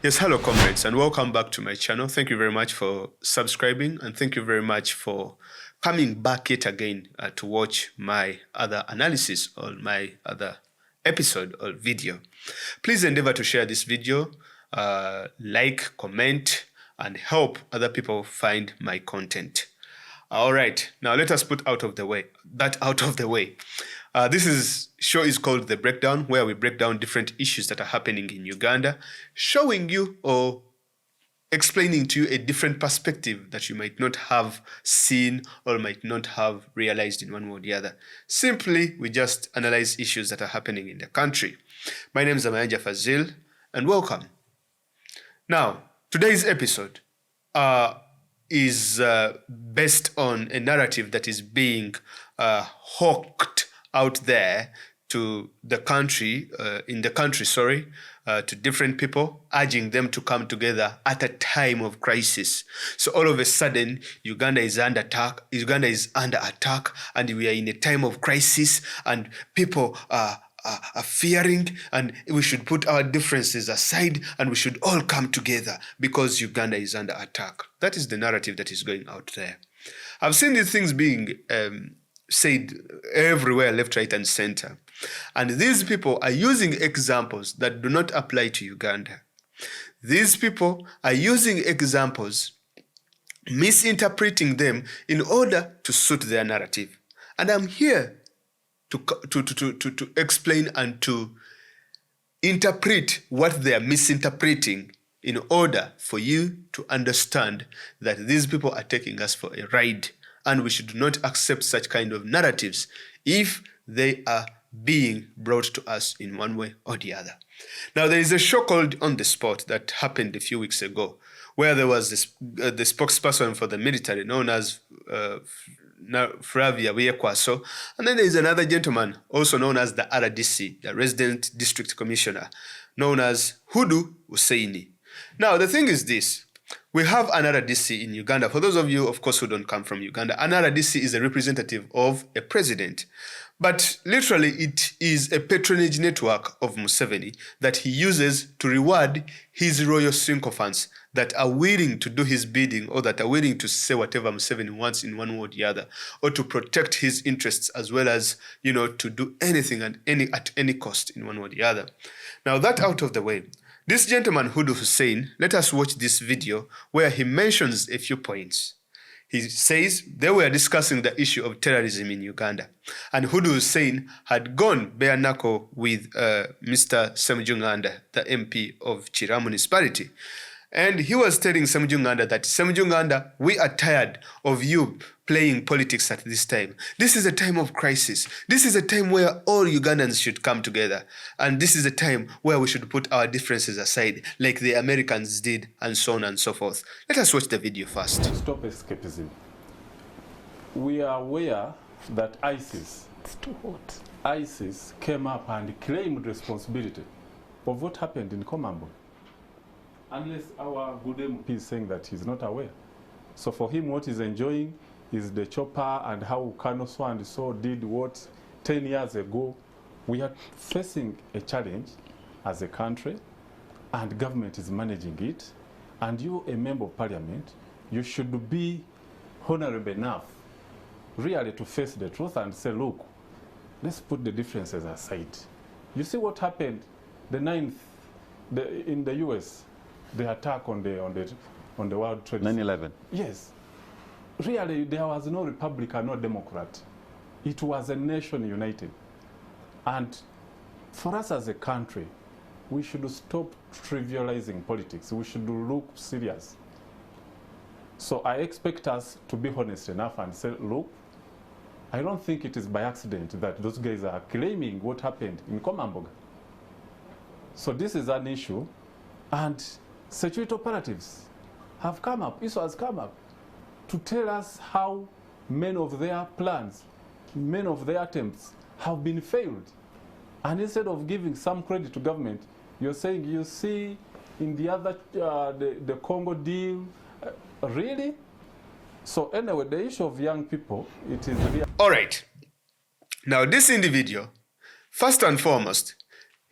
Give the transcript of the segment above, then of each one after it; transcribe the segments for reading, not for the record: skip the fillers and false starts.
Yes, hello comrades, and welcome back to my channel. Thank you very much for subscribing, and thank you very much for coming back yet again to watch my other analysis or my other episode or video. Please endeavor to share this video, like, comment, and help other people find my content. All right, now let us put out of the way. This show is called The Breakdown, where we break down different issues that are happening in Uganda, showing you or explaining to you a different perspective that you might not have seen or might not have realized in one way or the other. Simply, we just analyze issues that are happening in the country. My name is Amayanja Fazil, and welcome. Now, today's episode is based on a narrative that is being hawked out there to the country, to different people, urging them to come together at a time of crisis. So all of a sudden, Uganda is under attack, and we are in a time of crisis, and people are fearing, and we should put our differences aside and we should all come together because Uganda is under attack. That is the narrative that is going out there. I've seen these things being said everywhere, left, right, and center. And these people are using examples that do not apply to Uganda. These people are using examples, misinterpreting them in order to suit their narrative. And I'm here to explain and to interpret what they are misinterpreting in order for you to understand that these people are taking us for a ride, and we should not accept such kind of narratives if they are being brought to us in one way or the other. Now, there is a show called On the Spot that happened a few weeks ago, where there was the spokesperson for the military known as Flavia Wiekwaso, and then there is another gentleman also known as the RDC, the Resident District Commissioner, known as Hudu Husseini. Now, the thing is this. We have an RDC in Uganda. For those of you, of course, who don't come from Uganda, an RDC is a representative of a president. But literally, it is a patronage network of Museveni that he uses to reward his royal sycophants that are willing to do his bidding, or that are willing to say whatever Museveni wants in one way or the other, or to protect his interests, as well as, to do anything and at any cost in one way or the other. Now, that out of the way, this gentleman, Hudu Hussein, let us watch this video where he mentions a few points. He says they were discussing the issue of terrorism in Uganda, and Hudu Hussein had gone bare knuckle with Mr. Semujunganda, the MP of Chira municipality. And he was telling Semujunganda that, Semujunganda, we are tired of you playing politics at this time. This is a time of crisis. This is a time where all Ugandans should come together. And this is a time where we should put our differences aside, like the Americans did, and so on and so forth. Let us watch the video first. Stop escapism. We are aware that ISIS came up and claimed responsibility of what happened in Komambo. Unless our good MP is saying that he's not aware. So for him, what he's enjoying is the chopper and how Kano so and so did what 10 years ago. We are facing a challenge as a country, and government is managing it. And you, a member of parliament, you should be honorable enough really to face the truth and say, look, let's put the differences aside. You see what happened the 9th in the US? The attack on the World Trade Center. 9/11. Yes. Really, there was no Republican, no Democrat. It was a nation united. And for us as a country, we should stop trivializing politics. We should look serious. So I expect us to be honest enough and say, look, I don't think it is by accident that those guys are claiming what happened in Komamboga. So this is an issue, and security operatives have come up, ISO has come up to tell us how many of their plans, many of their attempts have been failed. And instead of giving some credit to government, you're saying, you see, in the other, the Congo deal, really? So anyway, the issue of young people, it is real. All right. Now, this individual, first and foremost,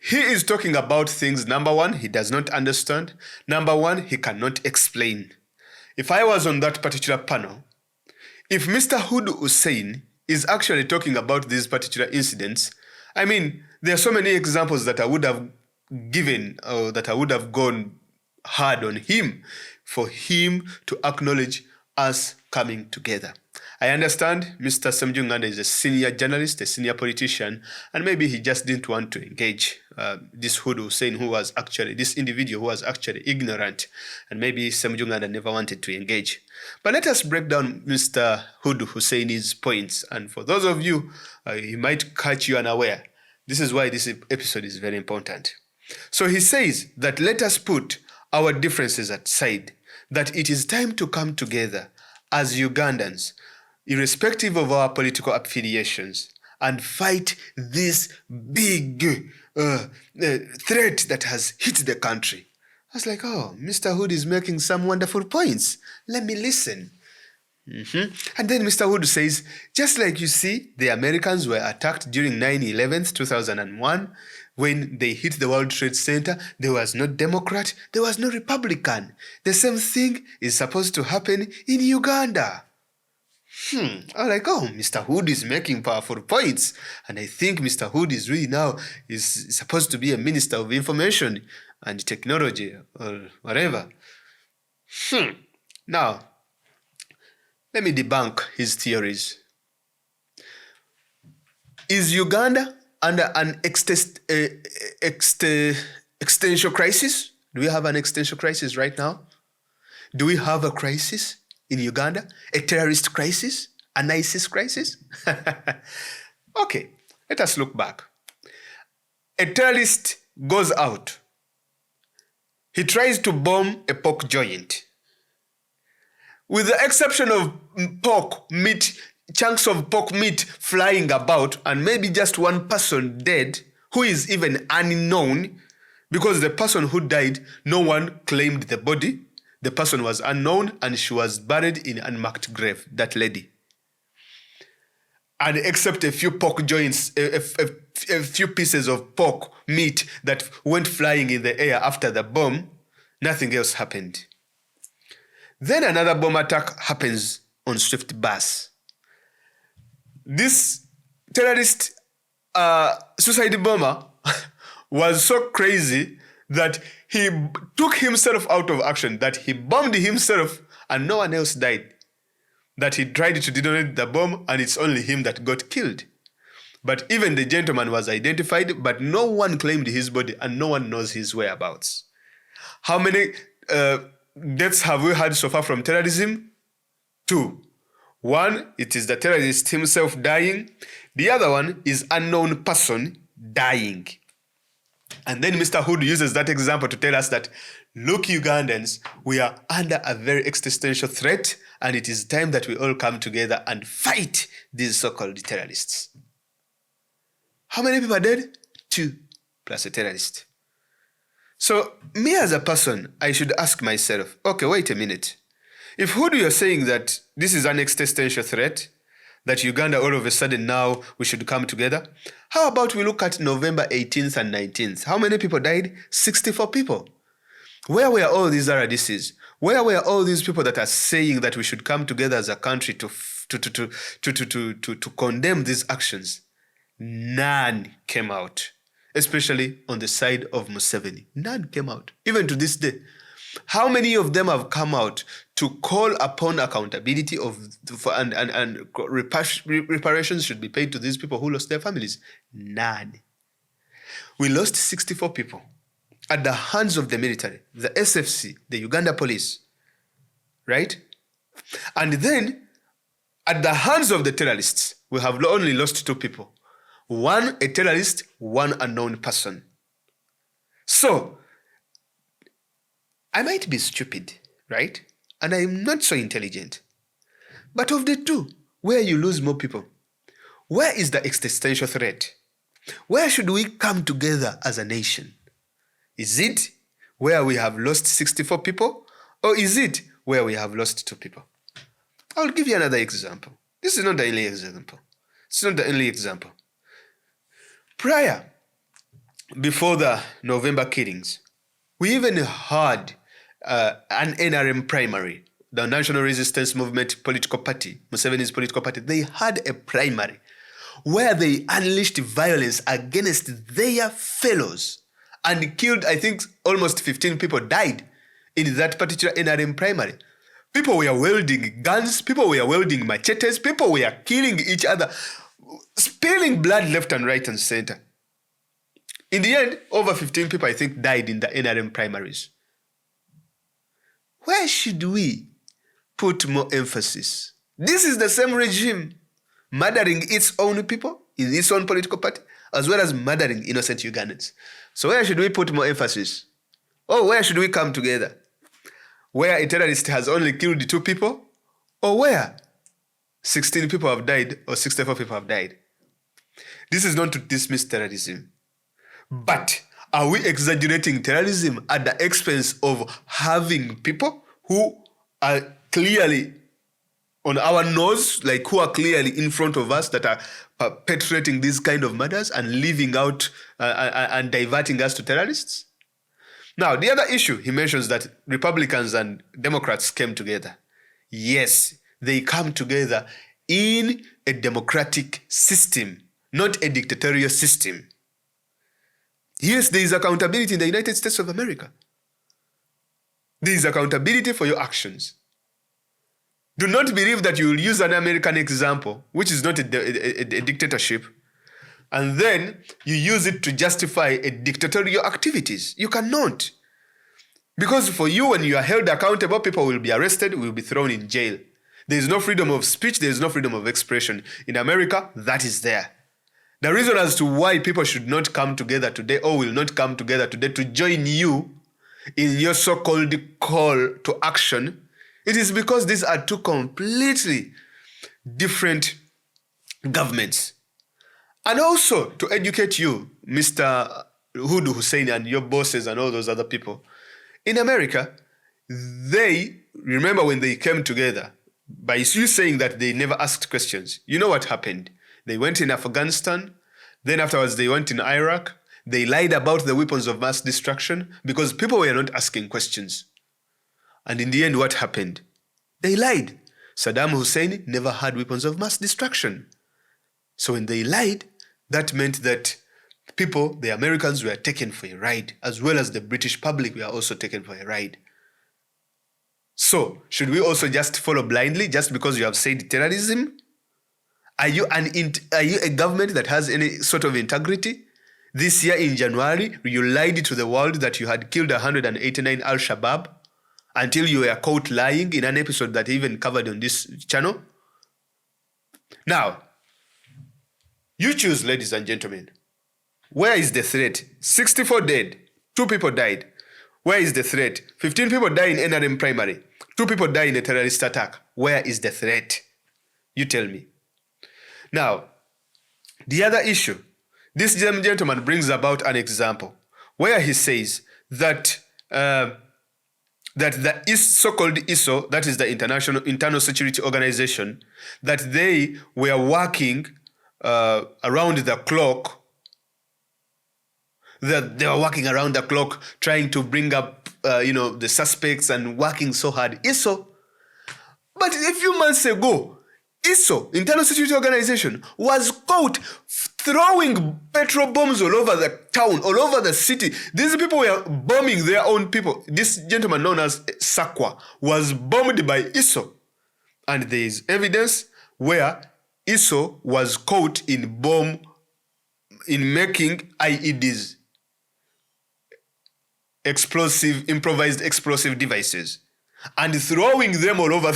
He is talking about things, number one, he does not understand. Number one, he cannot explain. If I was on that particular panel, if Mr. Hudu Hussein is actually talking about these particular incidents, I mean, there are so many examples that I would have given or that I would have gone hard on him for him to acknowledge us coming together. I understand Mr. Uganda is a senior journalist, a senior politician, and maybe he just didn't want to engage this Hudu Hussein this individual who was actually ignorant, and maybe Uganda never wanted to engage. But let us break down Mr. Hudu Hussein's points, and for those of you, he might catch you unaware. This is why this episode is very important. So he says that let us put our differences aside, that it is time to come together as Ugandans, irrespective of our political affiliations, and fight this big threat that has hit the country. I was like, oh, Mr. Hood is making some wonderful points. Let me listen. And then Mr. Hood says, just like you see, the Americans were attacked during 9/11, 2001, when they hit the World Trade Center, there was no Democrat, there was no Republican. The same thing is supposed to happen in Uganda. I'm like, oh, Mr. Hood is making powerful points. And I think Mr. Hood is really now is supposed to be a Minister of Information and Technology or whatever. Now, let me debunk his theories. Is Uganda under an existential crisis? Do we have an existential crisis right now? Do we have a crisis in Uganda? A terrorist crisis? An ISIS crisis? Okay, let us look back. A terrorist goes out. He tries to bomb a pork joint. With the exception of pork meat, chunks of pork meat flying about, and maybe just one person dead, who is even unknown, because the person who died, no one claimed the body. The person was unknown, and she was buried in an unmarked grave, that lady. And except a few pork joints, a few pieces of pork meat that went flying in the air after the bomb, nothing else happened. Then another bomb attack happens on Swift Bus. This terrorist suicide bomber was so crazy that he took himself out of action, that he bombed himself and no one else died. That he tried to detonate the bomb and it's only him that got killed. But even the gentleman was identified, but no one claimed his body and no one knows his whereabouts. How many deaths have we had so far from terrorism? 2. One, it is the terrorist himself dying. The other one is unknown person dying. And then Mr. Hood uses that example to tell us that, look, Ugandans, we are under a very existential threat, and it is time that we all come together and fight these so-called terrorists. How many people are dead? 2, plus a terrorist. So me as a person, I should ask myself, okay, wait a minute. If Hood, you're saying that this is an existential threat, that Uganda all of a sudden now we should come together, how about we look at November 18th and 19th? How many people died? 64 people. Where were all these RDCs? Where were all these people that are saying that we should come together as a country to condemn these actions? None came out, especially on the side of Museveni. None came out, even to this day. How many of them have come out to call upon accountability and reparations should be paid to these people who lost their families? None. We lost 64 people at the hands of the military, the SFC, the Uganda police, right? And then at the hands of the terrorists, we have only lost 2 people. One, a terrorist, one unknown person. So, I might be stupid, right? And I'm not so intelligent. But of the 2, where you lose more people, where is the existential threat? Where should we come together as a nation? Is it where we have lost 64 people? Or is it where we have lost 2 people? I'll give you another example. This is not the only example. It's not the only example. Prior before the November killings, we even had an NRM primary, the National Resistance Movement political party, Museveni's political party. They had a primary where they unleashed violence against their fellows and killed, I think, almost 15 people died in that particular NRM primary. People were wielding guns, people were wielding machetes, people were killing each other, spilling blood left and right and center. In the end, over 15 people, I think, died in the NRM primaries. Where should we put more emphasis? This is the same regime murdering its own people in its own political party, as well as murdering innocent Ugandans. So where should we put more emphasis? Or where should we come together? Where a terrorist has only killed 2 people? Or where 16 people have died or 64 people have died? This is not to dismiss terrorism. But are we exaggerating terrorism at the expense of having people who are clearly on our nose, like who are clearly in front of us, that are perpetrating these kind of murders and leaving out and diverting us to terrorists? Now, the other issue, he mentions that Republicans and Democrats came together. Yes, they come together in a democratic system, not a dictatorial system. Yes, there is accountability in the United States of America. There is accountability for your actions. Do not believe that you will use an American example, which is not a dictatorship, and then you use it to justify a dictatorial activities. You cannot. Because for you, when you are held accountable, people will be arrested, will be thrown in jail. There is no freedom of speech, there is no freedom of expression. In America, that is there. The reason as to why people should not come together today or will not come together today to join you in your so-called call to action, it is because these are 2 completely different governments. And also to educate you, Mr. Hudu Hussein and your bosses and all those other people, in America, they, remember when they came together, by you saying that they never asked questions, you know what happened? They went in Afghanistan, then afterwards they went in Iraq. They lied about the weapons of mass destruction because people were not asking questions. And in the end, what happened? They lied. Saddam Hussein never had weapons of mass destruction. So when they lied, that meant that people, the Americans, were taken for a ride, as well as the British public were also taken for a ride. So, should we also just follow blindly just because you have said terrorism? Are you a government that has any sort of integrity? This year in January, you lied to the world that you had killed 189 Al-Shabaab until you were caught lying in an episode that I even covered on this channel. Now, you choose, ladies and gentlemen. Where is the threat? 64 dead, 2 people died. Where is the threat? 15 people died in NRM primary. 2 people died in a terrorist attack. Where is the threat? You tell me. Now, the other issue, this gentleman brings about an example where he says that that the so-called ISO, that is the Internal Security Organization, that they were working around the clock. That they were working around the clock trying to bring up, the suspects and working so hard. ISO. But a few months ago, ISO, Internal Security Organization, was caught throwing petrol bombs all over the town, all over the city. These people were bombing their own people. This gentleman known as Sakwa was bombed by ISO. And there is evidence where ISO was caught in making IEDs, improvised explosive devices, and throwing them all over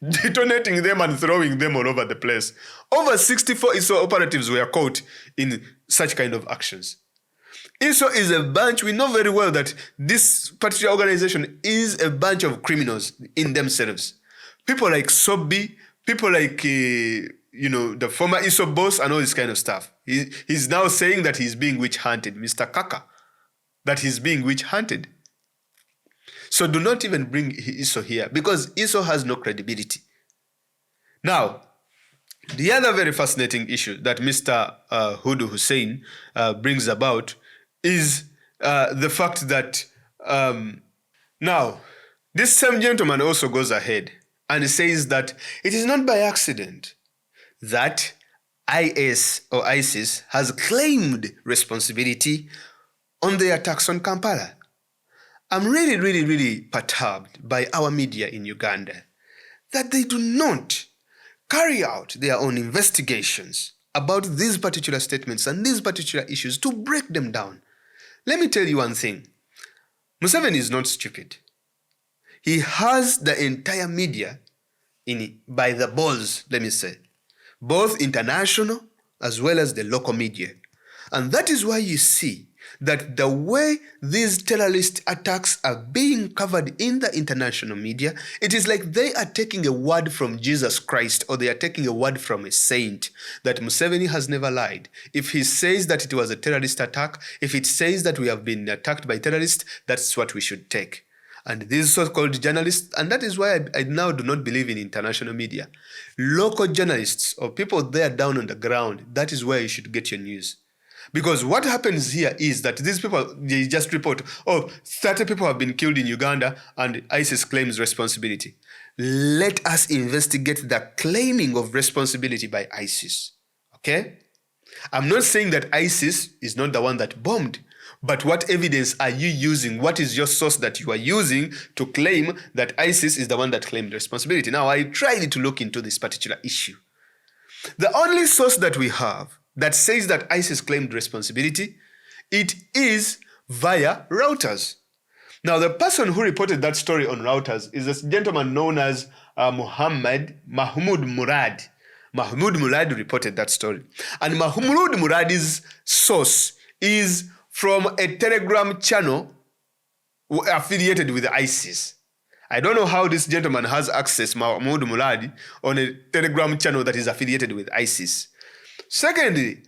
detonating them and throwing them all over the place. Over 64 ISO operatives were caught in such kind of actions. ISO is a bunch, we know very well that this particular organization is a bunch of criminals in themselves. People like Sobi, people like, the former ISO boss and all this kind of stuff. He's now saying that he's being witch-hunted, Mr. Kaka, that he's being witch-hunted. So do not even bring ISO here because ISO has no credibility. Now, the other very fascinating issue that Mr. Hudu Hussein brings about is the fact that now this same gentleman also goes ahead and says that it is not by accident that IS or ISIS has claimed responsibility on the attacks on Kampala. I'm really perturbed by our media in Uganda that they do not carry out their own investigations about these particular statements and these particular issues to break them down. Let me tell you one thing. Museveni is not stupid. He has the entire media by the balls, let me say, both international as well as the local media. And that is why you see that the way these terrorist attacks are being covered in the international media, it is like they are taking a word from Jesus Christ, or they are taking a word from a saint, that Museveni has never lied. If he says that it was a terrorist attack, if it says that we have been attacked by terrorists, that's what we should take. And these so-called journalists, and that is why I now do not believe in international media. Local journalists or people there down on the ground, that is where you should get your news. Because what happens here is that these people, they just report, 30 people have been killed in Uganda and ISIS claims responsibility. Let us investigate the claiming of responsibility by ISIS, okay? I'm not saying that ISIS is not the one that bombed, but what evidence are you using? What is your source that you are using to claim that ISIS is the one that claimed responsibility? Now, I tried to look into this particular issue. The only source that we have that says that ISIS claimed responsibility, it is via Reuters. Now, the person who reported that story on Reuters is a gentleman known as Mahmoud Murad. Mahmoud Murad reported that story. And Mahmoud Murad's source is from a Telegram channel affiliated with ISIS. I don't know how this gentleman has access, Mahmoud Murad, on a Telegram channel that is affiliated with ISIS. Secondly,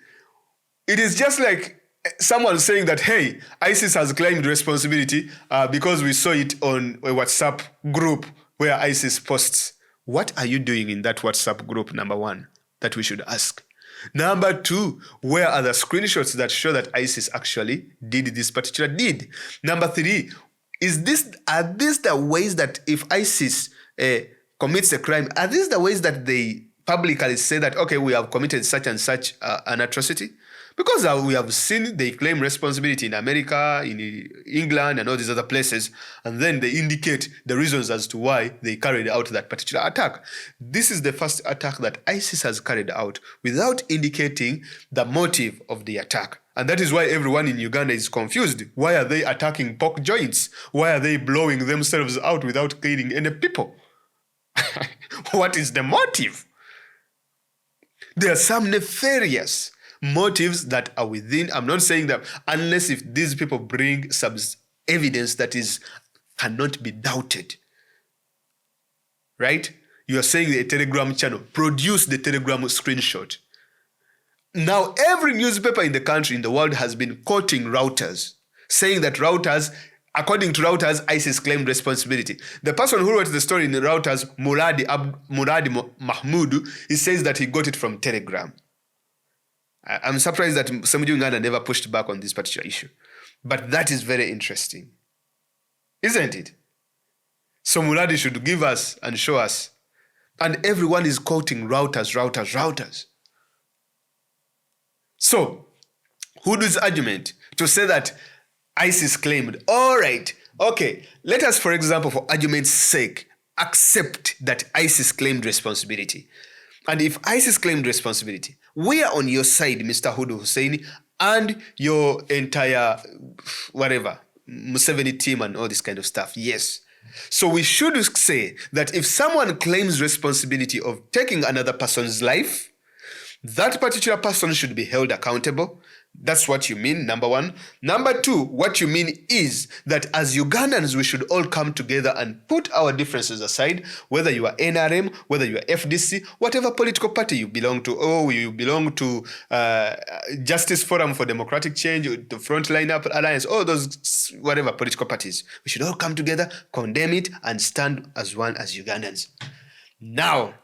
it is just like someone saying that, hey, ISIS has claimed responsibility because we saw it on a WhatsApp group where ISIS posts. What are you doing in that WhatsApp group, number one, that we should ask? Number two, where are the screenshots that show that ISIS actually did this particular deed? Number three, are these the ways that if ISIS commits a crime, are these the ways that they publicly say that, okay, we have committed such and such an atrocity? Because we have seen they claim responsibility in America, in England, and all these other places, and then they indicate the reasons as to why they carried out that particular attack. This is the first attack that ISIS has carried out without indicating the motive of the attack. And that is why everyone in Uganda is confused. Why are they attacking pork joints? Why are they blowing themselves out without killing any people? What is the motive? There are some nefarious motives that are within. I'm not saying that unless if these people bring some evidence that cannot be doubted. Right? You are saying a Telegram channel. Produce the Telegram screenshot. Now, every newspaper in the country, in the world, has been quoting Reuters, saying that according to Reuters, ISIS claimed responsibility. The person who wrote the story in Reuters, Murad Mahmoud, he says that he got it from Telegram. I'm surprised that somebody in Uganda never pushed back on this particular issue. But that is very interesting, isn't it? So Murad should give us and show us. And everyone is quoting Reuters. So, Hudu's argument to say that ISIS claimed, all right, okay, let us, for example, for argument's sake, accept that ISIS claimed responsibility. And if ISIS claimed responsibility, we are on your side, Mr. Hudu Husseini, and your entire, Museveni team and all this kind of stuff. Yes. So we should say that if someone claims responsibility of taking another person's life, that particular person should be held accountable. That's what you mean, number one. Number two, what you mean is that as Ugandans, we should all come together and put our differences aside, whether you are NRM, whether you are FDC, whatever political party you belong to, or you belong to Justice Forum for Democratic Change, the Frontline Up Alliance, all those whatever political parties. We should all come together, condemn it, and stand as one as Ugandans. Now,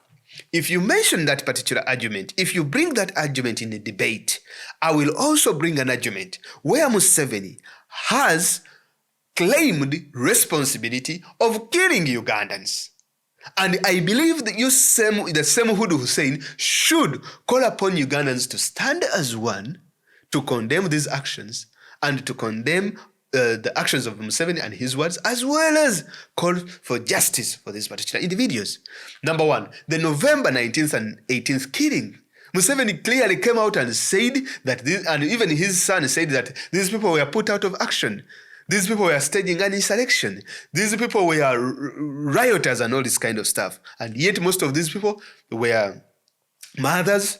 if you mention that particular argument, if you bring that argument in a debate, I will also bring an argument where Museveni has claimed responsibility of killing Ugandans. And I believe that the same Hudu Hussein should call upon Ugandans to stand as one to condemn these actions and to condemn the actions of Museveni and his words, as well as call for justice for these particular individuals. Number one, the November 19th and 18th killing. Museveni clearly came out and said that and even his son said that these people were put out of action. These people were staging an insurrection. These people were rioters and all this kind of stuff. And yet most of these people were mothers.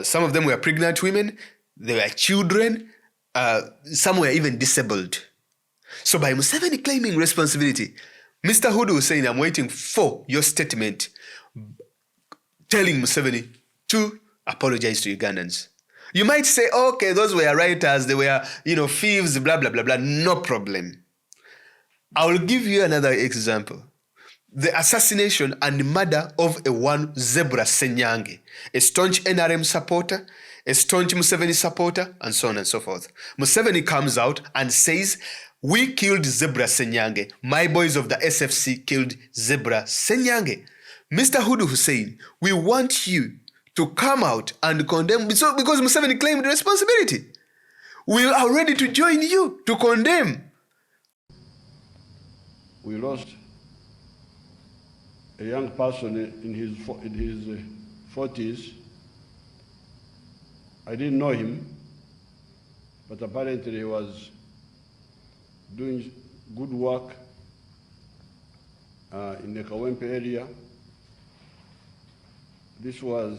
Some of them were pregnant women. They were children. Some were even disabled. So by Museveni claiming responsibility, Mr. Hudu was saying, I'm waiting for your statement telling Museveni to apologize to Ugandans. You might say, okay, those were rioters, they were, thieves, blah, blah, blah, blah. No problem. I will give you another example. The assassination and murder of one Zebra Senyange, a staunch NRM supporter, a staunch Museveni supporter, and so on and so forth. Museveni comes out and says, we killed Zebra Senyange. My boys of the SFC killed Zebra Senyange. Mr. Hudu Hussein, we want you to come out and condemn, because Museveni claimed responsibility. We are ready to join you to condemn. We lost a young person in his 40s. I didn't know him, but apparently he was doing good work in the Kawempe area. This was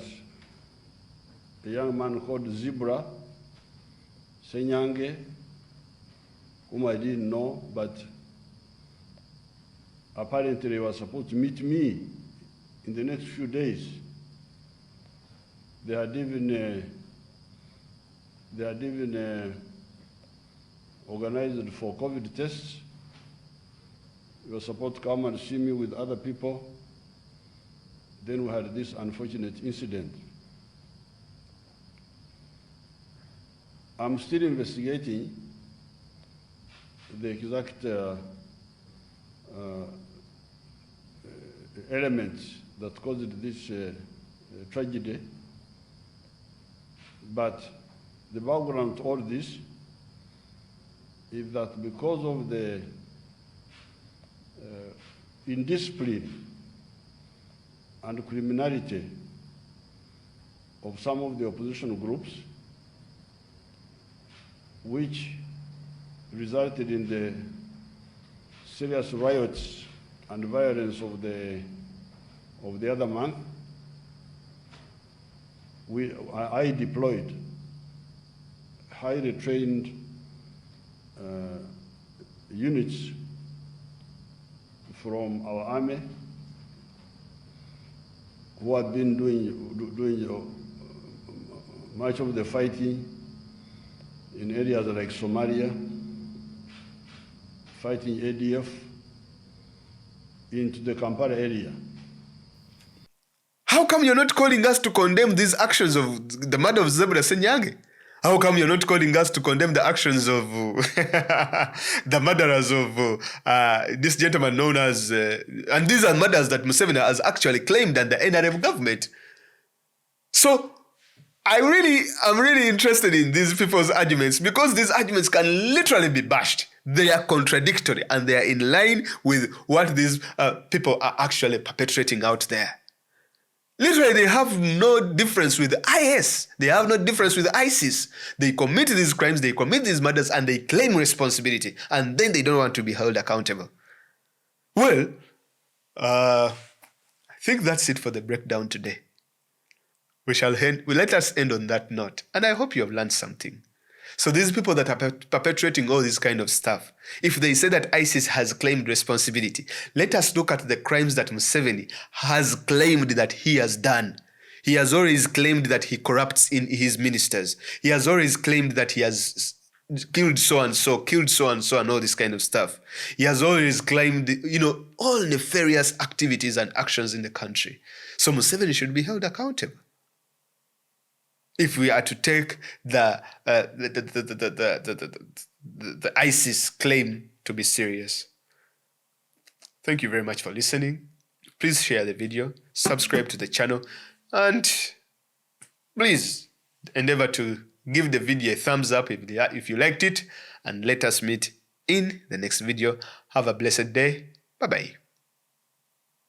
a young man called Zebra Senyange, whom I didn't know, but apparently he was supposed to meet me in the next few days. They had even organized for COVID tests. He was supposed to come and see me with other people. Then we had this unfortunate incident. I'm still investigating the exact elements that caused this tragedy, but the background to all this is that because of the indiscipline and criminality of some of the opposition groups, which resulted in the serious riots and violence of the other month, I deployed highly trained units from our army who had been doing much of the fighting in areas like Somalia, fighting ADF into the Kampala area. How come you're not calling us to condemn these actions of the murder of Zebra Senyange? How come you're not calling us to condemn the actions of the murderers of this gentleman known as... and these are murders that Museveni has actually claimed and the NRM government. So I'm really interested in these people's arguments, because these arguments can literally be bashed. They are contradictory and they are in line with what these people are actually perpetrating out there. Literally, they have no difference with IS. They have no difference with ISIS. They commit these crimes, they commit these murders, and they claim responsibility. And then they don't want to be held accountable. Well, I think that's it for the breakdown today. Let us end on that note. And I hope you have learned something. So these people that are perpetrating all this kind of stuff, if they say that ISIS has claimed responsibility, let us look at the crimes that Museveni has claimed that he has done. He has always claimed that he corrupts in his ministers. He has always claimed that he has killed so and so, killed so and so, and all this kind of stuff. He has always claimed, all nefarious activities and actions in the country. So Museveni should be held accountable. If we are to take the ISIS claim to be serious. Thank you very much for listening. Please share the video, subscribe to the channel, and please endeavor to give the video a thumbs up if you liked it, and let us meet in the next video. Have a blessed day. Bye-bye.